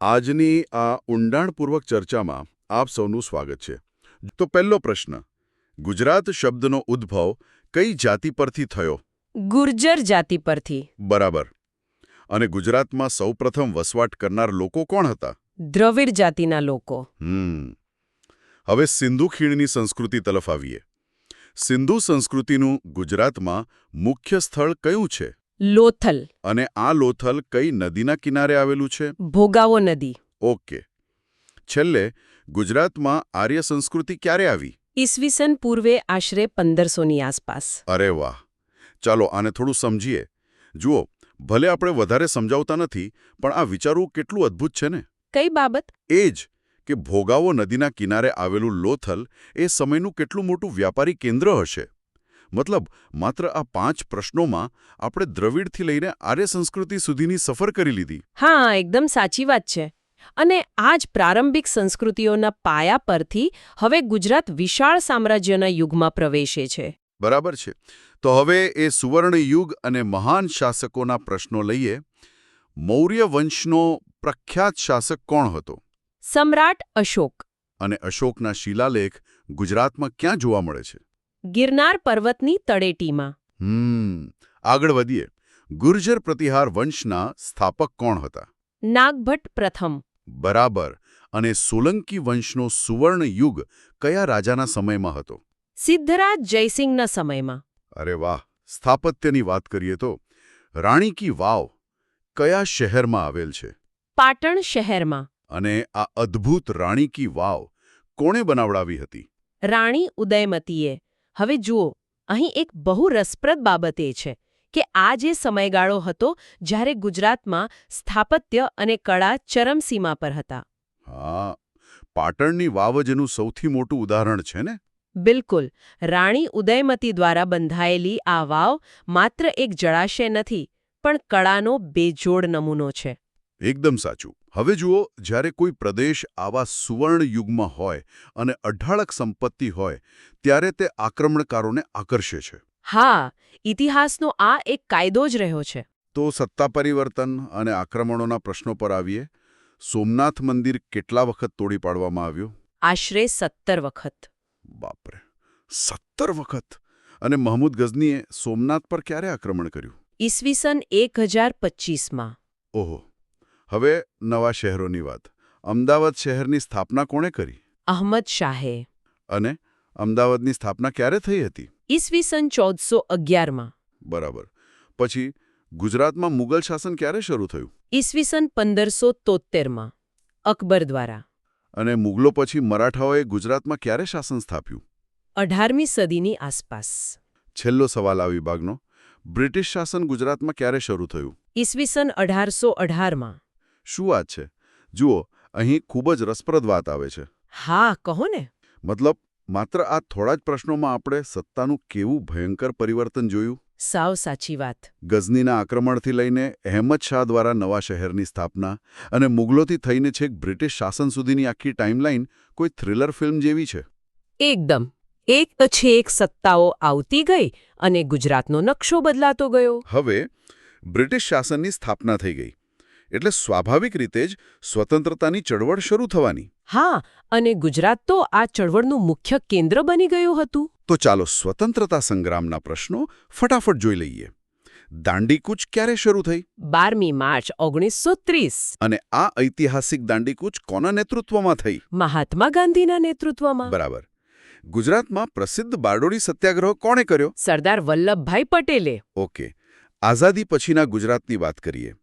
આજની આ ઊંડાણપૂર્વક ચર્ચામાં આપ સૌનું સ્વાગત છે. તો પહેલો પ્રશ્ન, ગુજરાત શબ્દનો ઉદ્ભવ કઈ જાતિ પરથી થયો? ગુર્જર જાતિ પરથી. બરાબર. અને ગુજરાતમાં સૌપ્રથમ વસવાટ કરનાર લોકો કોણ હતા? દ્રવિડ જાતિના લોકો. હવે સિંધુ ખીણની સંસ્કૃતિ તરફ આવીએ. સિંધુ સંસ્કૃતિનું ગુજરાતમાં મુખ્ય સ્થળ કયું છે? લોથલ. અને આ લોથલ કઈ નદીના કિનારે આવેલું છે? ભોગાવો નદી. ઓકે. છેલ્લે ગુજરાતમાં આર્ય સંસ્કૃતિ ક્યારે આવી? ઈસવીસન પૂર્વે આશરે 1500ની આસપાસ. અરે વાહ. ચાલો આને થોડું સમજીએ. જુઓ, ભલે આપણે વધારે સમજાવતા નથી, પણ આ વિચારવું કેટલું અદ્ભુત છે ને. કઈ બાબત? એ જ કે ભોગાવો નદીના કિનારે આવેલું લોથલ એ સમયનું કેટલું મોટું વ્યાપારી કેન્દ્ર હશે. મતલબ માત્ર આ 5 પ્રશ્નોમાં આપણે દ્રવિડથી લઈને આર્ય સંસ્કૃતિ સુધીની સફર કરી લીધી. હા, એકદમ સાચી વાત છે. અને આ જ પ્રારંભિક સંસ્કૃતિઓના પાયા પરથી હવે ગુજરાત વિશાળ સામ્રાજ્યના યુગમાં પ્રવેશે છે. બરાબર છે. તો હવે એ સુવર્ણ યુગ અને મહાન શાસકોના પ્રશ્નો લઈએ. મૌર્ય વંશનો પ્રખ્યાત શાસક કોણ હતો? સમ્રાટ અશોક. અને અશોકના શિલાલેખ ગુજરાતમાં ક્યાં જોવા મળે છે? ગિરનાર પર્વતની તળેટીમાં. આગળ વધીએ. ગુર્જર પ્રતિહાર વંશના સ્થાપક કોણ હતા? નાગભટ્ટ પ્રથમ. બરાબર. અને સોલંકી વંશનો સુવર્ણ યુગ કયા રાજાના સમયમાં હતો? સિદ્ધરાજ જયસિંહના સમયમાં. અરે વાહ. સ્થાપત્યની વાત કરીએ તો રાણી કી વાવ કયા શહેરમાં આવેલ છે? પાટણ શહેરમાં. અને આ અદ્ભુત રાણી કી વાવ કોણે બનાવડાવી હતી? રાણી ઉદયમતીએ. હવે જુઓ, અહીં એક બહુ રસપ્રદ બાબત એ છે કે આ જે સમયગાળો હતો જ્યારે ગુજરાતમાં સ્થાપત્ય અને કળા ચરમસીમા પર હતા. હા, પાટણની વાવ જ એનું સૌથી મોટું ઉદાહરણ છે ને? બિલકુલ. રાણી ઉદયમતી દ્વારા બંધાયેલી આ વાવ માત્ર એક જળાશય નથી, પણ કળાનો બેજોડ નમૂનો છે. એકદમ સાચું. હવે જુઓ, જ્યારે કોઈ પ્રદેશ આવા સુવર્ણ યુગમાં હોય અને અઢળક સંપત્તિ હોય, ત્યારે તે આક્રમણકારોને આકર્ષે છે. હા, ઇતિહાસનો આ એક કાયદો જ રહ્યો છે. તો સત્તા પરિવર્તન અને આક્રમણોના પ્રશ્નો પર આવીએ. સોમનાથ મંદિર કેટલા વખત તોડી પાડવામાં આવ્યું? આશરે 17 વખત. બાપરે, 17 વખત! અને મહમૂદ ગઝનીએ સોમનાથ પર ક્યારે આક્રમણ કર્યું? ઈસવીસન 1025માં. ઓહો. હવે નવા શહેરોની વાત. અમદાવાદ શહેરની સ્થાપના કોણે કરી? અહમદ શાહે. અને અમદાવાદની સ્થાપના ક્યારે થઈ હતી? ઈસવીસન 1411માં. બરાબર. પછી ગુજરાતમાં મુગલ શાસન ક્યારે શરૂ થયું? ઈસવીસન 1573માં. અકબર દ્વારા. અને મુગલો પછી મરાઠાઓએ ગુજરાતમાં ક્યારે શાસન સ્થાપ્યું? 18મી સદીની આસપાસ. છેલ્લો સવાલ આ વિભાગનો. બ્રિટિશ શાસન ગુજરાતમાં ક્યારે શરૂ થયું? ઈસવીસન 1818માં. શું વાત છે! જુઓ, અહીં ખૂબ જ રસપ્રદ વાત આવે છે. હા, કહો ને. મતલબ માત્ર આ થોડા જ પ્રશ્નોમાં આપણે સત્તાનું કેવું ભયંકર પરિવર્તન જોયું. સાવ સાચી વાત. ગઝનીના આક્રમણથી લઈને અહેમદ શાહ દ્વારા નવા શહેરની સ્થાપના અને મુગલોથી થઈને છેક બ્રિટિશ શાસન સુધીની આખી ટાઈમલાઈન કોઈ થ્રિલર ફિલ્મ જેવી છે. એકદમ. એક પછી એક સત્તાઓ આવતી ગઈ અને ગુજરાતનો નકશો બદલાતો ગયો. હવે બ્રિટિશ શાસનની સ્થાપના થઈ ગઈ, એટલે સ્વાભાવિક રીતે જ સ્વતંત્રતાની ચળવળ શરૂ થવાની. હા, અને ગુજરાત તો આ ચળવળનું મુખ્ય કેન્દ્ર બની ગયું હતું. તો ચાલો સ્વતંત્રતા સંગ્રામના પ્રશ્નો ફટાફટ જોઈ લઈએ. દાંડીકૂચ ક્યારે શરૂ થઈ? 12મી માર્ચ 1930. અને આ ઐતિહાસિક દાંડીકૂચ કોના નેતૃત્વમાં થઈ? મહાત્મા ગાંધીના નેતૃત્વમાં. બરાબર. ગુજરાતમાં પ્રસિદ્ધ બારડોલી સત્યાગ્રહ કોણે કર્યો? સરદાર વલ્લભભાઈ પટેલે. ઓકે. આઝાદી પછીના ગુજરાતની વાત કરીએ.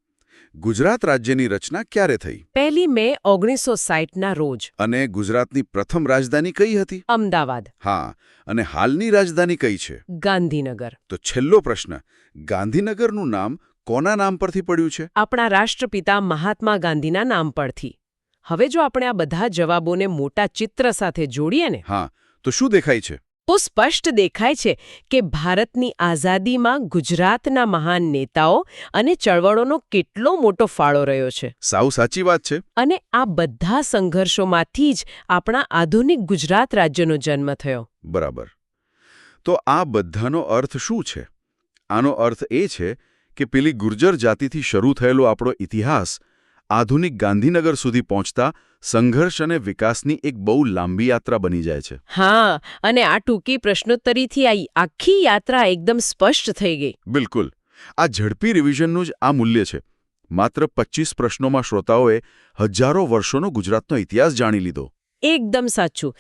ગુજરાત રાજ્યની રચના ક્યારે થઈ? 1 મે 1960ના રોજ. અને ગુજરાતની પ્રથમ રાજધાની કઈ હતી? અમદાવાદ. હા, અને હાલની રાજધાની કઈ છે? ગાંધીનગર. તો છેલ્લો પ્રશ્ન, ગાંધીનગરનું નામ કોના નામ પરથી પડ્યું છે? આપણા રાષ્ટ્રપિતા મહાત્મા ગાંધીના નામ પરથી. હવે જો આપણે આ બધા જવાબોને મોટા ચિત્ર સાથે જોડીએ ને, હા, તો શું દેખાય છે? તો સ્પષ્ટ દેખાય છે કે ભારતની આઝાદીમાં ગુજરાતના મહાન નેતાઓ અને ચળવળોનો કેટલો મોટો ફાળો રહ્યો છે. સાવ સાચી વાત છે. અને આ બધા સંઘર્ષોમાંથી જ આપણા આધુનિક ગુજરાત રાજ્યનો જન્મ થયો. બરાબર. તો આ બધાનો અર્થ શું છે? આનો અર્થ એ છે કે પેલી ગુર્જર જાતિથી શરૂ થયેલો આપણો ઇતિહાસ આધુનિક ગાંધીનગર સુધી પહોંચતા સંઘર્ષ અને વિકાસની એક બહુ લાંબી યાત્રા બની જાય છે. હા, અને આ ટૂંકી પ્રશ્નોત્તરીથી આ આખી યાત્રા એકદમ સ્પષ્ટ થઈ ગઈ. બિલકુલ. આ ઝડપી રિવિઝનનું જ આ મૂલ્ય છે. માત્ર 25 પ્રશ્નોમાં શ્રોતાઓએ હજારો વર્ષોનો ગુજરાતનો ઇતિહાસ જાણી લીધો. એકદમ સાચું.